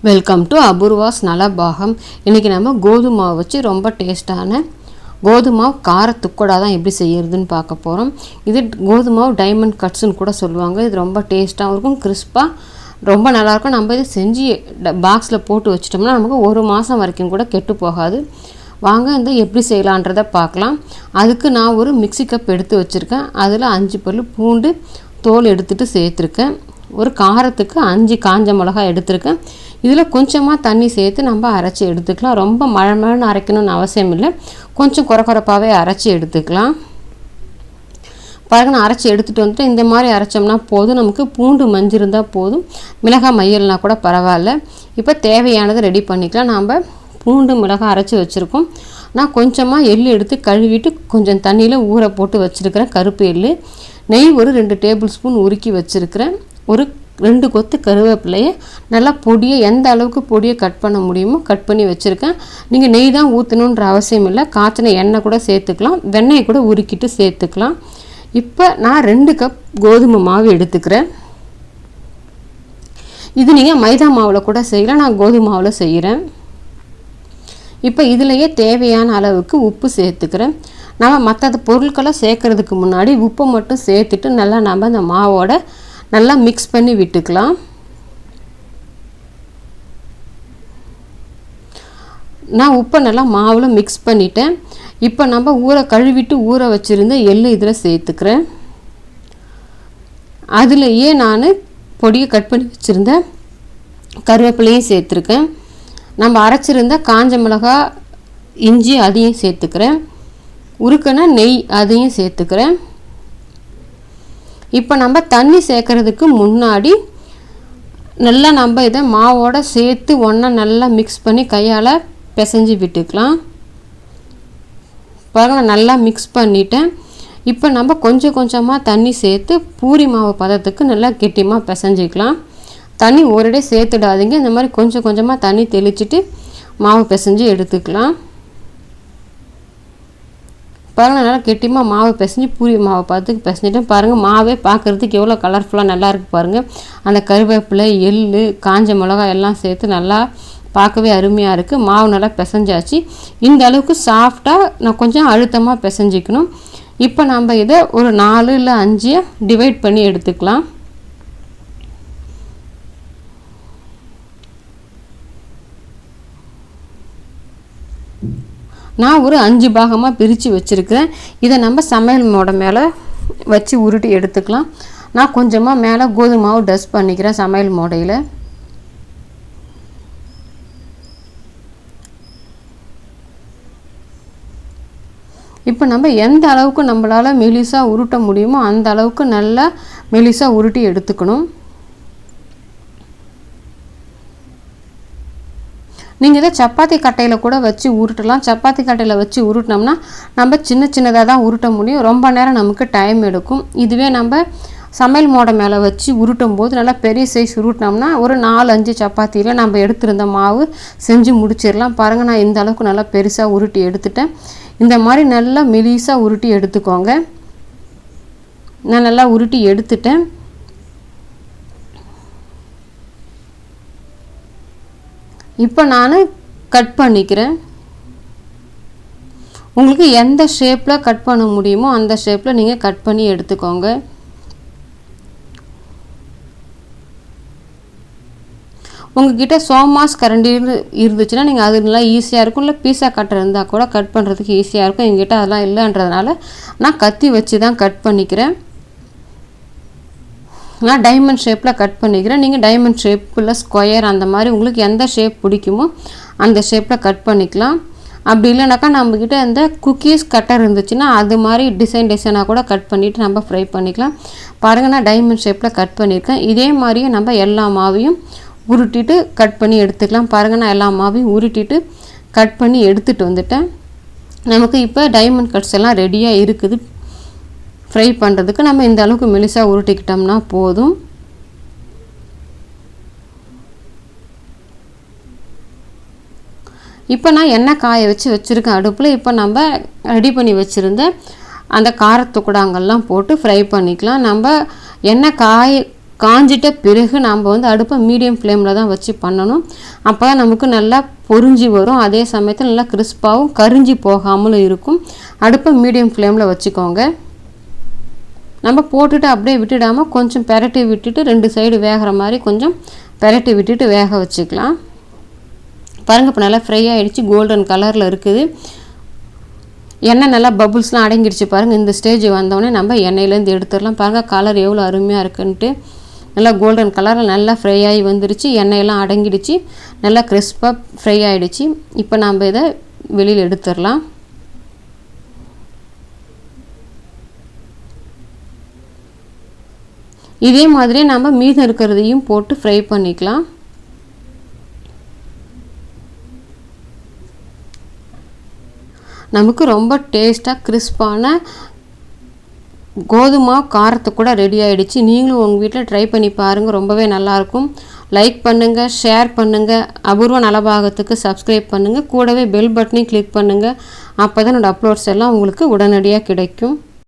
Welcome to Apoorva's Nalabagam. இன்றைக்கி நம்ம கோதுமை மாவு வச்சு ரொம்ப டேஸ்ட்டான கோதுமை மாவு கார துக்கடா தான் எப்படி செய்யறதுன்னு பார்க்க போகிறோம். இது கோதுமை மாவு டைமண்ட் கட்ஸ்ன்னு கூட சொல்லுவாங்க. இது ரொம்ப டேஸ்ட்டாகவும் இருக்கும், கிறிஸ்பாக ரொம்ப நல்லாயிருக்கும். நம்ம இதை செஞ்சு பாக்ஸில் போட்டு வச்சிட்டோம்னா நமக்கு ஒரு மாதம் வரைக்கும் கூட கெட்டு போகாது. வாங்க இந்த எப்படி செய்யலான்றதை பார்க்கலாம். அதுக்கு நான் ஒரு மிக்ஸி கப் எடுத்து வச்சுருக்கேன். அதில் 5 பல் பூண்டு தோல் எடுத்துகிட்டு சேர்த்துருக்கேன். ஒரு காரத்துக்கு 5 காஞ்ச மிளகாய் எடுத்துருக்கேன். இதில் கொஞ்சமாக தண்ணி சேர்த்து நம்ம அரைச்சி எடுத்துக்கலாம். ரொம்ப மழை அரைக்கணும்னு அவசியம் இல்லை, கொஞ்சம் குறப்பாகவே அரைச்சி எடுத்துக்கலாம். பாருங்க, நான் அரைச்சி எடுத்துகிட்டு வந்துட்டு இந்த மாதிரி அரைச்சோம்னா போதும். நமக்கு பூண்டு மஞ்சள் இருந்தால் போதும், மிளகாய் மையல்னா கூட பரவாயில்ல. இப்போ தேவையானதை ரெடி பண்ணிக்கலாம். நாம் பூண்டு மிளகாய் அரைச்சி வச்சுருக்கோம். நான் கொஞ்சமாக எள்ளு எடுத்து கழுவிட்டு கொஞ்சம் தண்ணியில் ஊற போட்டு வச்சுருக்கிறேன், கருப்பு எள்ளு. நெய் ஒரு 2 டேபிள் ஸ்பூன் உருக்கி வச்சுருக்கிறேன். ஒரு 2 கொத்து கருவேப்பிலையை நல்லா பொடியை எந்த அளவுக்கு பொடியை கட் பண்ண முடியுமோ கட் பண்ணி வச்சுருக்கேன். நீங்கள் நெய் தான் ஊற்றணுன்ற அவசியம் இல்லை, காய்ச்சின எண்ணெய் கூட சேர்த்துக்கலாம், வெண்ணெயை கூட உருக்கிட்டு சேர்த்துக்கலாம். இப்போ நான் 2 கப் கோதுமை மாவு எடுத்துக்கிறேன். இது நீங்கள் மைதா மாவில் கூட செய்யலாம், நான் கோதுமை மாவில் செய்கிறேன். இப்போ இதிலையே தேவையான அளவுக்கு உப்பு சேர்த்துக்கிறேன். நம்ம மற்ற பொருட்களை சேர்க்கறதுக்கு முன்னாடி உப்பை மட்டும் சேர்த்துட்டு நல்லா நம்ம அந்த மாவோட நல்லா மிக்ஸ் பண்ணி விட்டுக்கலாம். நான் உப்பை நல்லா மாவில் மிக்ஸ் பண்ணிட்டேன். இப்போ நம்ம கழுவிட்டு ஊற வச்சுருந்த எள்ளு இதில் சேர்த்துக்கிறேன். அதுலேயே நான் பொடியை கட் பண்ணி வச்சுருந்த கருவேப்பிலையும் சேர்த்துருக்கேன். நம்ம அரைச்சிருந்த காஞ்ச மிளகாய் இஞ்சி அதையும் சேர்த்துக்கிறேன். உருக்கின நெய் அதையும் சேர்த்துக்கிறேன். இப்போ நம்ம தண்ணி சேர்க்கறதுக்கு முன்னாடி நல்லா நம்ம இதை மாவோட சேர்த்து ஒன்றா நல்லா மிக்ஸ் பண்ணி கையால் பிசைஞ்சு விட்டுக்கலாம். பாருங்கள், நல்லா மிக்ஸ் பண்ணிட்டேன். இப்போ நம்ம கொஞ்சம் கொஞ்சமாக தண்ணி சேர்த்து பூரி மாவு பதத்துக்கு நல்லா கெட்டியமாக பிசைஞ்சிக்கலாம். தண்ணி ஒரேடே சேர்த்துடாதீங்க, இந்த மாதிரி கொஞ்சம் கொஞ்சமாக தண்ணி தெளிச்சிட்டு மாவு பிசைஞ்சு எடுத்துக்கலாம். பாருங்கள், நல்லா கெட்டியமாக மாவு பிசைஞ்சு பூரி மாவை பார்த்துக்கு பிசைஞ்சிட்டேன். பாருங்கள், மாவே பார்க்குறதுக்கு எவ்வளோ கலர்ஃபுல்லாக நல்லா இருக்குது பாருங்கள். அந்த கருவேப்பிலை எள்ளு காஞ்ச மிளகாய் எல்லாம் சேர்த்து நல்லா பார்க்கவே அருமையாக இருக்குது. மாவு நல்லா பிசைஞ்சாச்சு. இந்த அளவுக்கு சாஃப்டாக நான் கொஞ்சம் அழுத்தமாக பிசைஞ்சிக்கணும். இப்போ நம்ம இதை ஒரு 4 இல்லை 5 டிவைட் பண்ணி எடுத்துக்கலாம். நான் ஒரு 5 பாகமாக பிரித்து வச்சுருக்கிறேன். இதை நம்ம சமையல் மோடை மேலே வச்சு உருட்டி எடுத்துக்கலாம். நான் கொஞ்சமாக மேலே கோதுமை மாவு டஸ்ட் பண்ணிக்கிறேன் சமையல் மோடையில். இப்போ நம்ம எந்த அளவுக்கு நம்மளால் மெலிசாக உருட்ட முடியுமோ அந்த அளவுக்கு நல்லா மெலிசாக உருட்டி எடுத்துக்கணும். நீங்கள் இதை சப்பாத்தி கட்டையில் கூட வச்சு உருட்டலாம். சப்பாத்தி கட்டையில் வச்சு உருட்டினோம்னா நம்ம சின்னதாக தான் உருட்ட முடியும், ரொம்ப நேரம் நமக்கு டைம் எடுக்கும். இதுவே நம்ம சமையல் மோடை மேலே வச்சு உருட்டும் போது நல்லா பெரிய சைஸ் உருட்டினோம்னா ஒரு 4-5 சப்பாத்தியில் நம்ம எடுத்துருந்த மாவு செஞ்சு முடிச்சிடலாம். பாருங்கள், நான் இந்த அளவுக்கு நல்லா பெருசாக உருட்டி எடுத்துட்டேன். இந்த மாதிரி நல்லா மெலிசாக உருட்டி எடுத்துக்கோங்க. நான் நல்லா உருட்டி எடுத்துட்டேன். இப்போ நான் கட் பண்ணிக்கிறேன். உங்களுக்கு எந்த ஷேப்பில் கட் பண்ண முடியுமோ அந்த ஷேப்பில் நீங்கள் கட் பண்ணி எடுத்துக்கோங்க. உங்கள்கிட்ட சோமாஸ் கரண்டி இருந்துச்சுன்னா நீங்கள் அது நல்லா ஈஸியாக இருக்கும். இல்லை பீஸா கட்டர் இருந்தால் கூட கட் பண்ணுறதுக்கு ஈஸியாக இருக்கும். எங்ககிட்ட அதெல்லாம் இல்லைன்றதுனால நான் கத்தி வச்சு தான் கட் பண்ணிக்கிறேன். நான் டைமண்ட் ஷேப்பில் கட் பண்ணிக்கிறேன். நீங்கள் டைமண்ட் ஷேப் இல்லை ஸ்கொயர் அந்த மாதிரி உங்களுக்கு எந்த ஷேப் பிடிக்குமோ அந்த ஷேப்பில் கட் பண்ணிக்கலாம். அப்படி இல்லைனாக்கா நம்மக்கிட்ட இந்த குக்கீஸ் கட்டர் இருந்துச்சுன்னா அது மாதிரி டிசைனாக கூட கட் பண்ணிவிட்டு நம்ம ஃப்ரை பண்ணிக்கலாம். பாருங்கள், நான் டைமண்ட் ஷேப்பில் கட் பண்ணியிருக்கேன். இதே மாதிரியே நம்ம எல்லா மாவையும் உருட்டிட்டு கட் பண்ணி எடுத்துக்கலாம். பாருங்கள், நான் எல்லா மாவையும் உருட்டிட்டு கட் பண்ணி எடுத்துகிட்டு வந்துட்டேன். நமக்கு இப்போ டைமண்ட் கட்ஸ் எல்லாம் ரெடியாக இருக்குது ஃப்ரை பண்ணுறதுக்கு. நம்ம இந்த அளவுக்கு மெலிசாக உருட்டிக்கிட்டோம்னா போதும். இப்போ நான் எண்ணெய் காய வச்சுருக்கேன் அடுப்பில். இப்போ நம்ம ரெடி பண்ணி வச்சுருந்த அந்த கார துக்கடாங்கெல்லாம் போட்டு ஃப்ரை பண்ணிக்கலாம். நம்ம எண்ணெய் காஞ்சிட்ட பிறகு நம்ம வந்து அடுப்பை மீடியம் ஃப்ளேமில் தான் வச்சு பண்ணணும். அப்போ தான் நமக்கு நல்லா பொரிஞ்சு வரும். அதே சமயத்தில் நல்லா கிறிஸ்பாகவும் கரிஞ்சி போகாமலும் இருக்கும். அடுப்பை மீடியம் ஃப்ளேமில் வச்சுக்கோங்க. நம்ம போட்டுட்டு அப்படியே விட்டுடாமல் கொஞ்சம் பெரட்டி விட்டுட்டு 2 சைடு வேகிற மாதிரி கொஞ்சம் பெரட்டி விட்டுட்டு வேக வச்சுக்கலாம். பாருங்கள், இப்போ நல்லா ஃப்ரை ஆகிடுச்சு, கோல்டன் கலரில் இருக்குது. எண்ணெய் நல்லா பபுள்ஸ்லாம் அடங்கிடுச்சு பாருங்கள். இந்த ஸ்டேஜ் வந்தோடனே நம்ம எண்ணெயிலேருந்து எடுத்துடலாம். பாருங்கள் கலர் எவ்வளோ அருமையாக இருக்குன்ட்டு. நல்லா கோல்டன் கலரில் நல்லா ஃப்ரை ஆகி வந்துடுச்சு. எண்ணெயெல்லாம் அடங்கிடுச்சு, நல்லா கிறிஸ்பாக ஃப்ரை ஆகிடுச்சு. இப்போ நம்ம இதை வெளியில் எடுத்துடலாம். இதே மாதிரி நம்ம மீதம் இருக்கிறதையும் போட்டு ஃப்ரை பண்ணிக்கலாம். நமக்கு ரொம்ப டேஸ்ட்டாக கிறிஸ்பான கோதுமை காரத்துக்கு கூட ரெடி ஆகிடுச்சு. நீங்களும் உங்கள் வீட்டில் ட்ரை பண்ணி பாருங்கள், ரொம்பவே நல்லாயிருக்கும். லைக் பண்ணுங்கள், ஷேர் பண்ணுங்கள், அபூர்வ நலபாகத்துக்கு சப்ஸ்கிரைப் பண்ணுங்கள், கூடவே பெல் பட்டனையும் கிளிக் பண்ணுங்கள். அப்போ தான் என்னோடய அப்லோட்ஸ் எல்லாம் உங்களுக்கு உடனடியாக கிடைக்கும்.